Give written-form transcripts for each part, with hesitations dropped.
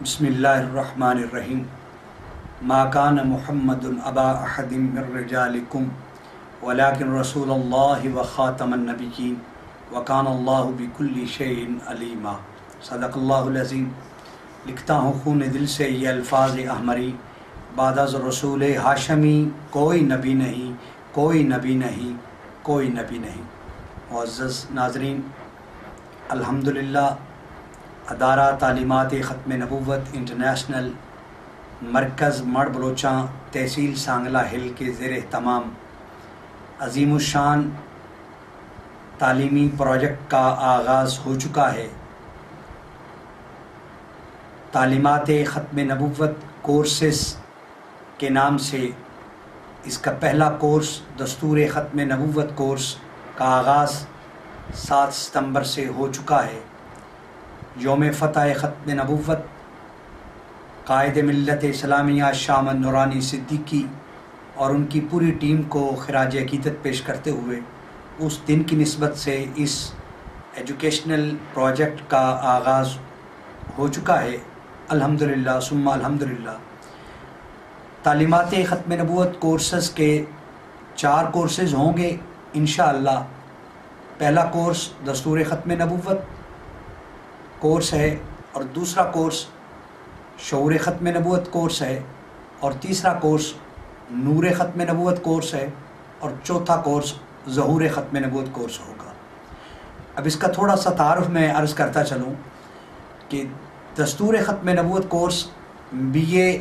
بسم اللہ الرحمن الرحیم ما کان محمد ابا احد من رجالکم ولکن رسول اللہ و خاتم النبیین وکان اللہ بکل شیء علیما۔ صدق اللہ العظیم۔ لکھتا ہوں خون دل سے یہ الفاظ احمری، بعد از رسول ہاشمی کوئی نبی نہیں، کوئی نبی نہیں، کوئی نبی نہیں۔ معزز ناظرین، الحمدللہ ادارہ تعلیمات ختم نبوت انٹرنیشنل مرکز مڑ بلوچاں تحصیل سانگلہ ہل کے زیر اہتمام عظیم الشان تعلیمی پروجیکٹ کا آغاز ہو چکا ہے۔ تعلیمات ختم نبوت کورسز کے نام سے اس کا پہلا کورس دستور ختم نبوت کورس کا آغاز 7 ستمبر سے ہو چکا ہے۔ یوم فتح ختم نبوت قائد ملت اسلامیہ شام نورانی صدیقی اور ان کی پوری ٹیم کو خراج عقیدت پیش کرتے ہوئے اس دن کی نسبت سے اس ایجوکیشنل پروجیکٹ کا آغاز ہو چکا ہے۔ الحمدللہ ثم الحمدللہ۔ تعلیمات ختم نبوت کورسز کے 4 کورسز ہوں گے انشاءاللہ۔ پہلا کورس دستور ختم نبوت کورس ہے، اور دوسرا کورس شعور ختم نبوت کورس ہے، اور تیسرا کورس نور ختم نبوت کورس ہے، اور چوتھا کورس ظہور ختم نبوت کورس ہوگا۔ اب اس کا تھوڑا سا تعارف میں عرض کرتا چلوں کہ دستور ختم نبوت کورس BA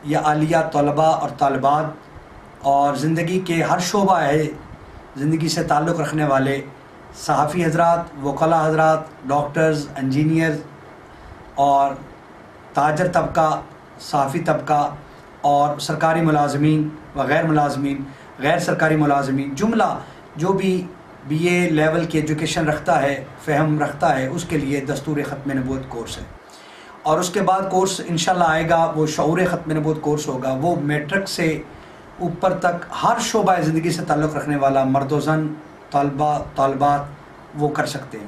یا عالیہ طلباء اور طالبات اور زندگی کے ہر شعبہ ہے زندگی سے تعلق رکھنے والے صحافی حضرات، وکلاء حضرات، ڈاکٹرز، انجینئرز اور تاجر طبقہ، صحافی طبقہ اور سرکاری ملازمین و غیر ملازمین، غیر سرکاری ملازمین، جملہ جو بھی BA لیول کی ایجوکیشن رکھتا ہے، فہم رکھتا ہے، اس کے لیے دستور ختم نبوت کورس ہے۔ اور اس کے بعد کورس انشاءاللہ آئے گا، وہ شعور ختم نبوت کورس ہوگا۔ وہ میٹرک سے اوپر تک ہر شعبہ زندگی سے تعلق رکھنے والا مرد و زن، طلباء طالبات وہ کر سکتے ہیں۔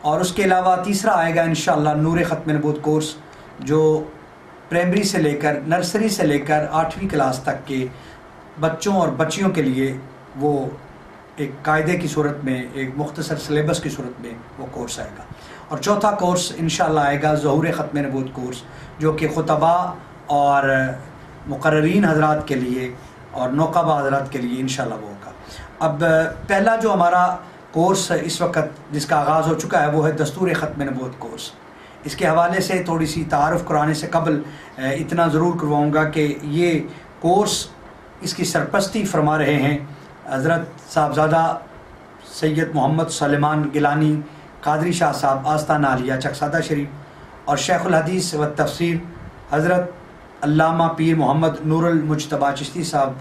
اور اس کے علاوہ تیسرا آئے گا انشاءاللہ نور ختم نبوت کورس، جو پرائمری سے لے کر نرسری سے لے کر 8ویں کلاس تک کے بچوں اور بچیوں کے لیے وہ ایک قاعدے کی صورت میں، ایک مختصر سلیبس کی صورت میں وہ کورس آئے گا۔ اور چوتھا کورس انشاءاللہ آئے گا ظہور ختم نبوت کورس، جو کہ خطباء اور مقررین حضرات کے لیے اور نقباء حضرات کے لیے انشاءاللہ وہ ہوگا۔ اب پہلا جو ہمارا کورس اس وقت جس کا آغاز ہو چکا ہے وہ ہے دستور ختم نبوت کورس۔ اس کے حوالے سے تھوڑی سی تعارف کرانے سے قبل اتنا ضرور کرواؤں گا کہ یہ کورس اس کی سرپرستی فرما رہے ہیں حضرت صاحبزادہ سید محمد سلیمان گیلانی قادری شاہ صاحب آستانہ عالیہ چکسادہ شریف، اور شیخ الحدیث و تفسیر حضرت علامہ پیر محمد نور المجتبیٰ چشتی صاحب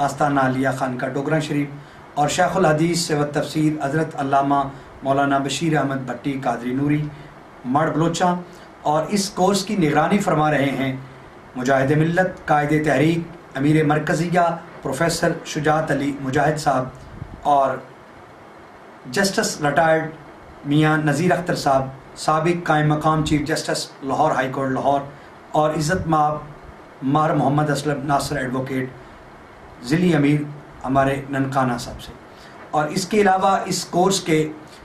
آستانہ عالیہ خانقاہ ڈوگراں شریف، اور شیخ الحدیث و تفسیر حضرت علامہ مولانا بشیر احمد بھٹی قادری نوری مڑ بلوچاں۔ اور اس کورس کی نگرانی فرما رہے ہیں مجاہد ملت، قائد تحریک، امیر مرکزیہ پروفیسر شجاعت علی مجاہد صاحب، اور جسٹس ریٹائرڈ میاں نذیر اختر صاحب، سابق قائم مقام chief justice Lahore high court Lahore, اور عزت مآب ماہر محمد اسلم ناصر ایڈوکیٹ ضلعی امیر ہمارے ننکانہ صاحب سے۔ اور اس کے علاوہ اس کورس کے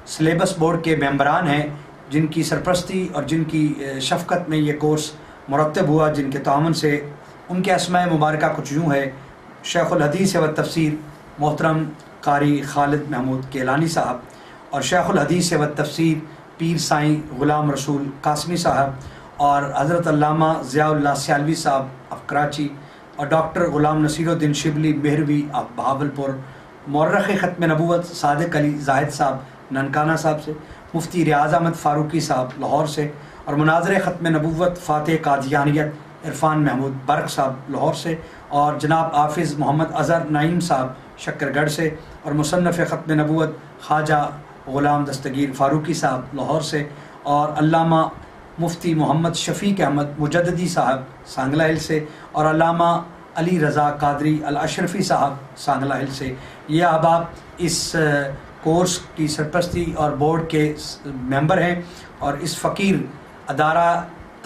سلیبس بورڈ کے ممبران ہیں جن کی سرپرستی اور جن کی شفقت میں یہ کورس مرتب ہوا، جن کے تعاون سے ان کے اسماء مبارکہ کچھ یوں ہے: شیخ الحدیث و تفسیر محترم قاری خالد محمود کیلانی صاحب، اور شیخ الحدیث و تفسیر پیر سائیں غلام رسول قاسمی صاحب، اور حضرت علامہ ضیاء اللہ سیالوی صاحب آف کراچی، اور doctor Ghulam Naseer Uddin Shibli Mehrvi of Bahawalpur, مورخ ختم نبوت صادق علی زاہد صاحب ننکانہ صاحب سے، مفتی ریاض احمد فاروقی صاحب لاہور سے، اور مناظر ختم نبوت فاتح قادیانیت عرفان محمود برق صاحب لاہور سے، اور جناب حافظ محمد اظہر نعیم صاحب شکر گڑھ سے، اور مصنف ختم نبوت خواجہ غلام دستگیر فاروقی صاحب لاہور سے، اور علامہ مفتی محمد شفیق احمد مجددی صاحب سانگلہ ہل سے، اور علامہ علی رضا قادری الاشرفی صاحب سانگلہ ہل سے۔ یہ احباب اس کورس کی سرپرستی اور بورڈ کے ممبر ہیں، اور اس فقیر ادارہ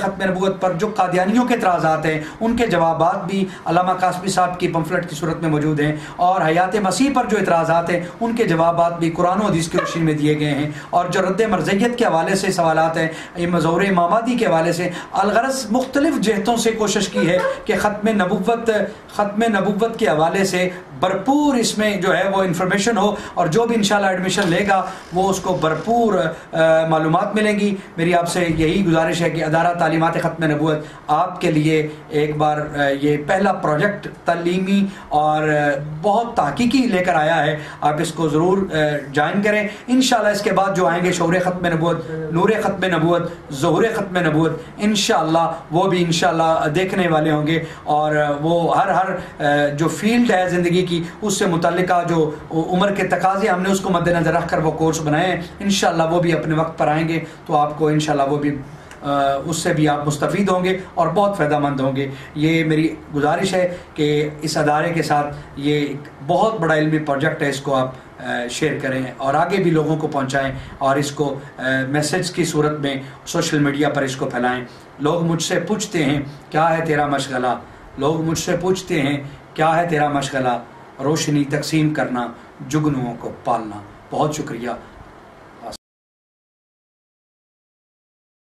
ختم نبوت پر جو قادیانیوں کے اعتراضات ہیں ان کے جوابات بھی علامہ قاسمی صاحب کی پمفلٹ کی صورت میں موجود ہیں، اور حیات مسیح پر جو اعتراضات ہیں ان کے جوابات بھی قرآن و حدیث کی روشنی میں دیے گئے ہیں، اور جو رد مرزیت کے حوالے سے سوالات ہیں ظہور امامادی کے حوالے سے، الغرض مختلف جہتوں سے کوشش کی ہے کہ ختم نبوت کے حوالے سے بھرپور اس میں جو ہے وہ انفارمیشن ہو، اور جو بھی انشاءاللہ ایڈمیشن لے گا وہ اس کو بھرپور معلومات ملیں گی۔ میری آپ سے یہی گزارش ہے کہ ادارہ تعلیمات ختم نبوت آپ کے لیے ایک بار یہ پہلا پروجیکٹ تعلیمی اور بہت تحقیقی لے کر آیا ہے، آپ اس کو ضرور جوائن کریں۔ انشاءاللہ اس کے بعد جو آئیں گے شعور ختم نبوت، نور ختم نبوت، ظہور ختم نبوت، انشاءاللہ وہ بھی انشاءاللہ دیکھنے والے ہوں گے، اور وہ ہر جو فیلڈ ہے زندگی کی اس سے متعلقہ جو عمر کے تقاضے ہم نے اس کو مد نظر رکھ کر وہ کورس بنائے ہیں، انشاءاللہ وہ بھی اپنے وقت پر آئیں گے تو آپ کو انشاءاللہ وہ بھی اس سے بھی آپ مستفید ہوں گے اور بہت فائدہ مند ہوں گے۔ یہ میری گزارش ہے کہ اس ادارے کے ساتھ یہ ایک بہت بڑا علمی پروجیکٹ ہے، اس کو آپ شیئر کریں اور آگے بھی لوگوں کو پہنچائیں، اور اس کو میسج کی صورت میں سوشل میڈیا پر اس کو پھیلائیں۔ لوگ مجھ سے پوچھتے ہیں کیا ہے تیرا مشغلہ، لوگ مجھ سے پوچھتے ہیں کیا ہے تیرا مشغلہ، روشنی تقسیم کرنا، جگنوؤں کو پالنا۔ بہت شکریہ۔